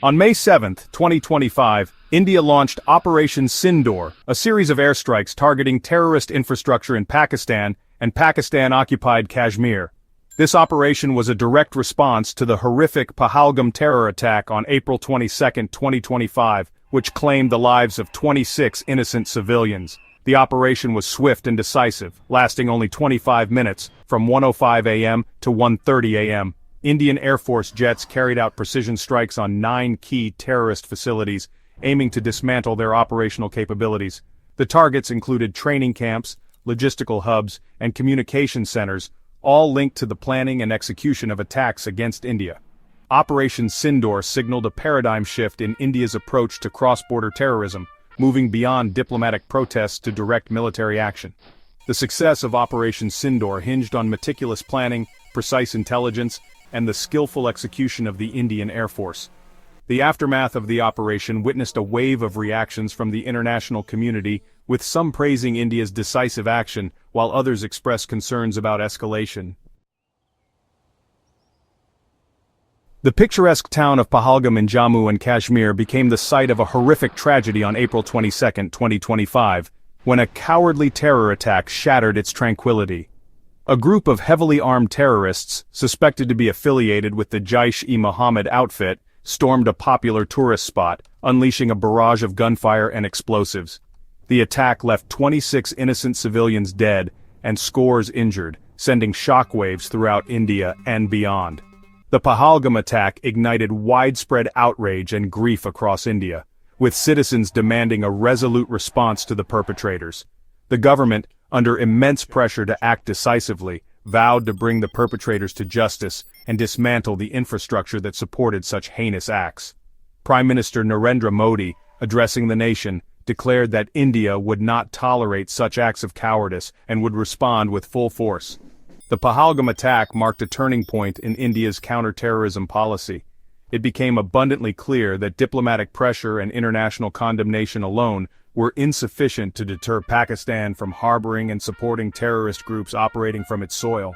On May 7, 2025, India launched OperationSindoor, a series of airstrikes targeting terrorist infrastructure in Pakistan and Pakistan-occupied Kashmir. This operation was a direct response to the horrific Pahalgam terror attack on April 22, 2025, which claimed the lives of 26 innocent civilians. The operation was swift and decisive, lasting only 25 minutes, from 1:05 a.m. to 1:30 a.m. Indian Air Force jets carried out precision strikes on 9 key terrorist facilities, aiming to dismantle their operational capabilities. The targets included training camps, logistical hubs, and communication centers, all linked to the planning and execution of attacks against India. Operation Sindoor signaled a paradigm shift in India's approach to cross-border terrorism, moving beyond diplomatic protests to direct military action. The success of Operation Sindoor hinged on meticulous planning, precise intelligence, and the skillful execution of the Indian Air Force. The aftermath of the operation witnessed a wave of reactions from the international community, with some praising India's decisive action, while others expressed concerns about escalation. The picturesque town of Pahalgam in Jammu and Kashmir became the site of a horrific tragedy on April 22, 2025, when a cowardly terror attack shattered its tranquility. A group of heavily armed terrorists, suspected to be affiliated with the Jaish-e-Mohammed outfit, stormed a popular tourist spot, unleashing a barrage of gunfire and explosives. The attack left 26 innocent civilians dead and scores injured, sending shockwaves throughout India and beyond. The Pahalgam attack ignited widespread outrage and grief across India, with citizens demanding a resolute response to the perpetrators. The government, under immense pressure to act decisively, vowed to bring the perpetrators to justice and dismantle the infrastructure that supported such heinous acts. Prime Minister Narendra Modi, addressing the nation, declared that India would not tolerate such acts of cowardice and would respond with full force. The Pahalgam attack marked a turning point in India's counter-terrorism policy. It became abundantly clear that diplomatic pressure and international condemnation alone were insufficient to deter Pakistan from harboring and supporting terrorist groups operating from its soil.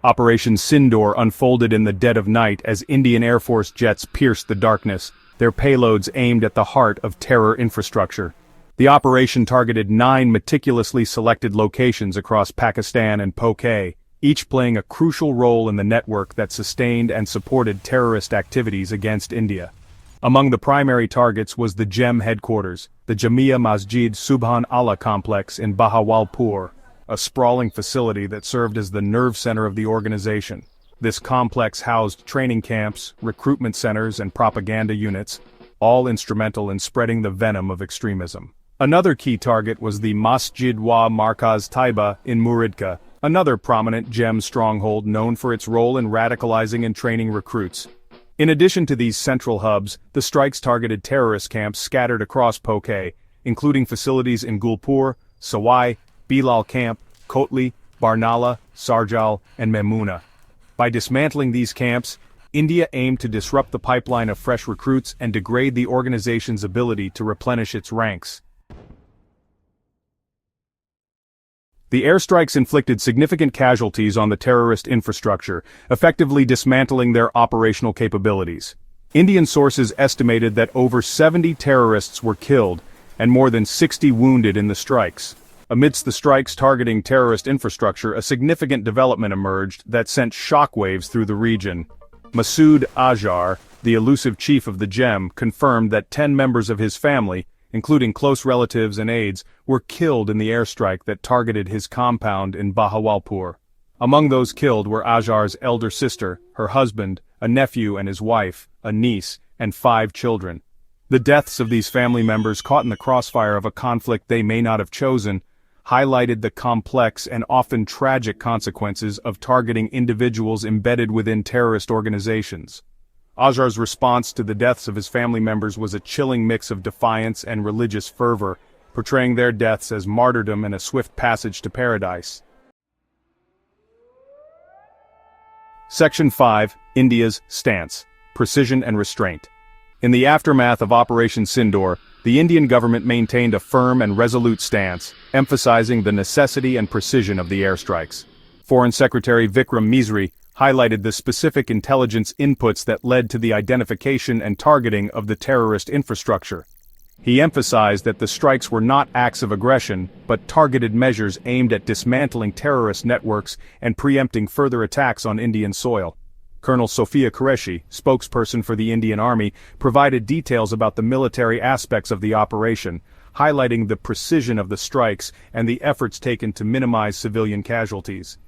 Operation Sindoor unfolded in the dead of night as Indian Air Force jets pierced the darkness, their payloads aimed at the heart of terror infrastructure. The operation targeted 9 meticulously selected locations across Pakistan and POK, each playing a crucial role in the network that sustained and supported terrorist activities against India. Among the primary targets was the GEM headquarters, the Jamia Masjid Subhan Allah complex in Bahawalpur, a sprawling facility that served as the nerve center of the organization. This complex housed training camps, recruitment centers, and propaganda units, all instrumental in spreading the venom of extremism. Another key target was the Masjid wa Markaz Taiba in Muridka, another prominent GEM stronghold known for its role in radicalizing and training recruits. In addition to these central hubs, the strikes targeted terrorist camps scattered across POK, including facilities in Gulpur, Sawai, Bilal Camp, Kotli, Barnala, Sarjal, and Memuna. By dismantling these camps, India aimed to disrupt the pipeline of fresh recruits and degrade the organization's ability to replenish its ranks. The airstrikes inflicted significant casualties on the terrorist infrastructure, effectively dismantling their operational capabilities. Indian sources estimated that over 70 terrorists were killed and more than 60 wounded in the strikes. Amidst the strikes targeting terrorist infrastructure, a significant development emerged that sent shockwaves through the region. Masoodazhar, the elusive chief of the GEM, confirmed that 10 members of his family, including close relatives and aides, were killed in the airstrike that targeted his compound in Bahawalpur. Among those killed were Azhar's elder sister, her husband, a nephew and his wife, a niece, and 5 children. The deaths of these family members, caught in the crossfire of a conflict they may not have chosen, highlighted the complex and often tragic consequences of targeting individuals embedded within terrorist organizations. Azhar's response to the deaths of his family members was a chilling mix of defiance and religious fervor, portraying their deaths as martyrdom and a swift passage to paradise. Section 5. India's Stance: Precision and Restraint. In the aftermath of Operation Sindoor, the Indian government maintained a firm and resolute stance, emphasizing the necessity and precision of the airstrikes. Foreign Secretary Vikram Misri highlighted the specific intelligence inputs that led to the identification and targeting of the terrorist infrastructure. He emphasized that the strikes were not acts of aggression, but targeted measures aimed at dismantling terrorist networks and preempting further attacks on Indian soil. Colonel Sophia Qureshi, spokesperson for the Indian Army, provided details about the military aspects of the operation, highlighting the precision of the strikes and the efforts taken to minimize civilian casualties.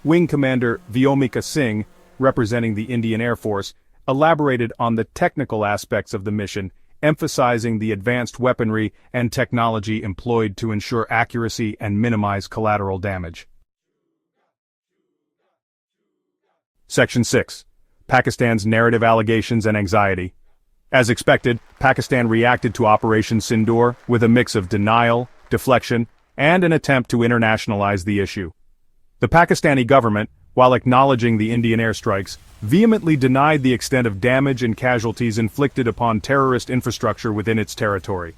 Wing Commander Vyomika Singh, representing the Indian Air Force, elaborated on the technical aspects of the mission, emphasizing the advanced weaponry and technology employed to ensure accuracy and minimize collateral damage. Section 6. Pakistan's narrative allegations and anxiety. As expected, Pakistan reacted to OperationSindoor with a mix of denial, deflection, and an attempt to internationalize the issue. The Pakistani government, while acknowledging the Indian airstrikes, vehemently denied the extent of damage and casualties inflicted upon terrorist infrastructure within its territory.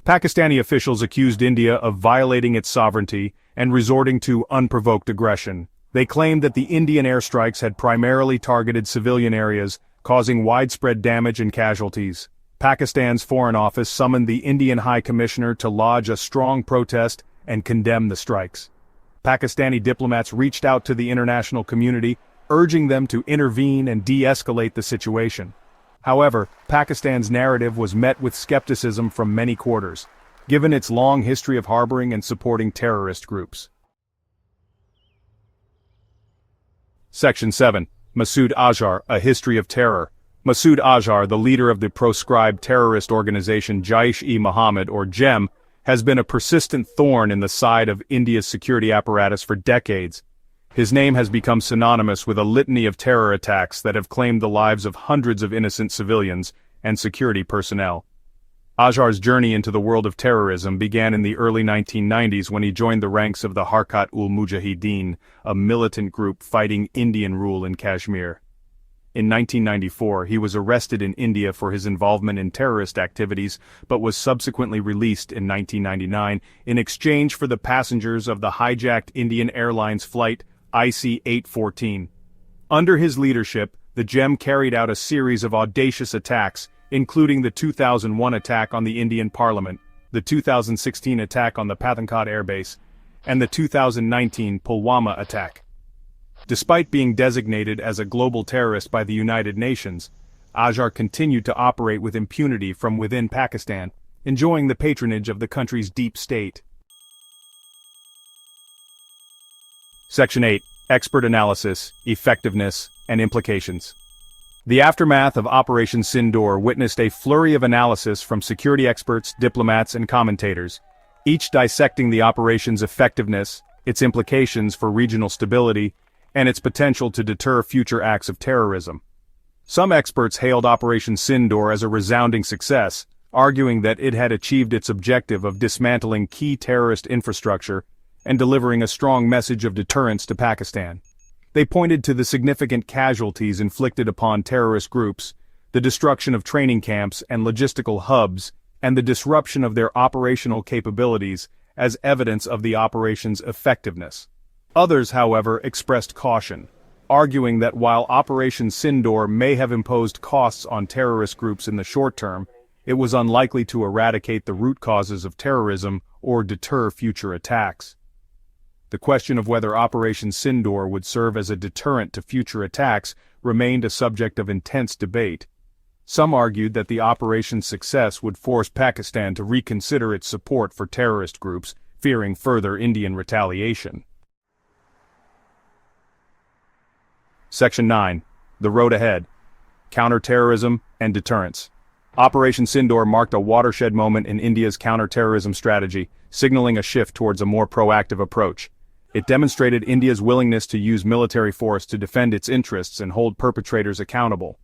Pakistani officials accused India of violating its sovereignty and resorting to unprovoked aggression. They claimed that the Indian airstrikes had primarily targeted civilian areas, causing widespread damage and casualties. Pakistan's Foreign Office summoned the Indian High Commissioner to lodge a strong protest and condemn the strikes. Pakistani diplomats reached out to the international community, urging them to intervene and de-escalate the situation. However, Pakistan's narrative was met with skepticism from many quarters, given its long history of harboring and supporting terrorist groups. Section 7. Masoodazhar, A History of Terror. Masoodazhar, the leader of the proscribed terrorist organization Jaish-e-Mohammed or JEM, has been a persistent thorn in the side of India's security apparatus for decades. His name has become synonymous with a litany of terror attacks that have claimed the lives of hundreds of innocent civilians and security personnel. Azhar's journey into the world of terrorism began in the early 1990s when he joined the ranks of the Harkat-ul-Mujahideen, a militant group fighting Indian rule in Kashmir. In 1994, he was arrested in India for his involvement in terrorist activities, but was subsequently released in 1999 in exchange for the passengers of the hijacked Indian Airlines flight IC-814. Under his leadership, the JEM carried out a series of audacious attacks, including the 2001 attack on the Indian Parliament, the 2016 attack on the Pathankot airbase, and the 2019 Pulwama attack. Despite being designated as a global terrorist by the United Nations, Azhar continued to operate with impunity from within Pakistan, enjoying the patronage of the country's deep state. Section 8. Expert Analysis, Effectiveness, and Implications. The aftermath of OperationSindoor witnessed a flurry of analysis from security experts, diplomats, and commentators, each dissecting the operation's effectiveness, its implications for regional stability, and its potential to deter future acts of terrorism. Some experts hailed OperationSindoor as a resounding success, arguing that it had achieved its objective of dismantling key terrorist infrastructure and delivering a strong message of deterrence to Pakistan. They pointed to the significant casualties inflicted upon terrorist groups, the destruction of training camps and logistical hubs, and the disruption of their operational capabilities as evidence of the operation's effectiveness. Others, however, expressed caution, arguing that while OperationSindoor may have imposed costs on terrorist groups in the short term, it was unlikely to eradicate the root causes of terrorism or deter future attacks. The question of whether OperationSindoor would serve as a deterrent to future attacks remained a subject of intense debate. Some argued that the operation's success would force Pakistan to reconsider its support for terrorist groups, fearing further Indian retaliation. Section 9. The Road Ahead. Counterterrorism and Deterrence. OperationSindoor marked a watershed moment in India's counterterrorism strategy, signaling a shift towards a more proactive approach. It demonstrated India's willingness to use military force to defend its interests and hold perpetrators accountable.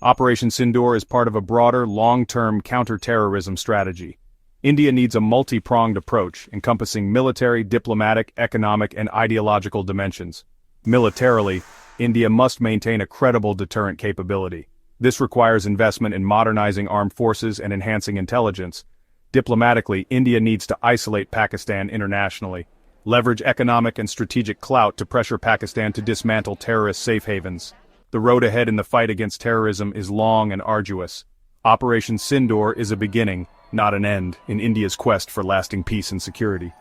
OperationSindoor is part of a broader, long-term counter-terrorism strategy. India needs a multi-pronged approach, encompassing military, diplomatic, economic, and ideological dimensions. Militarily, India must maintain a credible deterrent capability. This requires investment in modernizing armed forces and enhancing intelligence. Diplomatically, India needs to isolate Pakistan internationally. leverage economic and strategic clout to pressure Pakistan to dismantle terrorist safe havens. The road ahead in the fight against terrorism is long and arduous. Operation Sindoor is a beginning, not an end, in India's quest for lasting peace and security.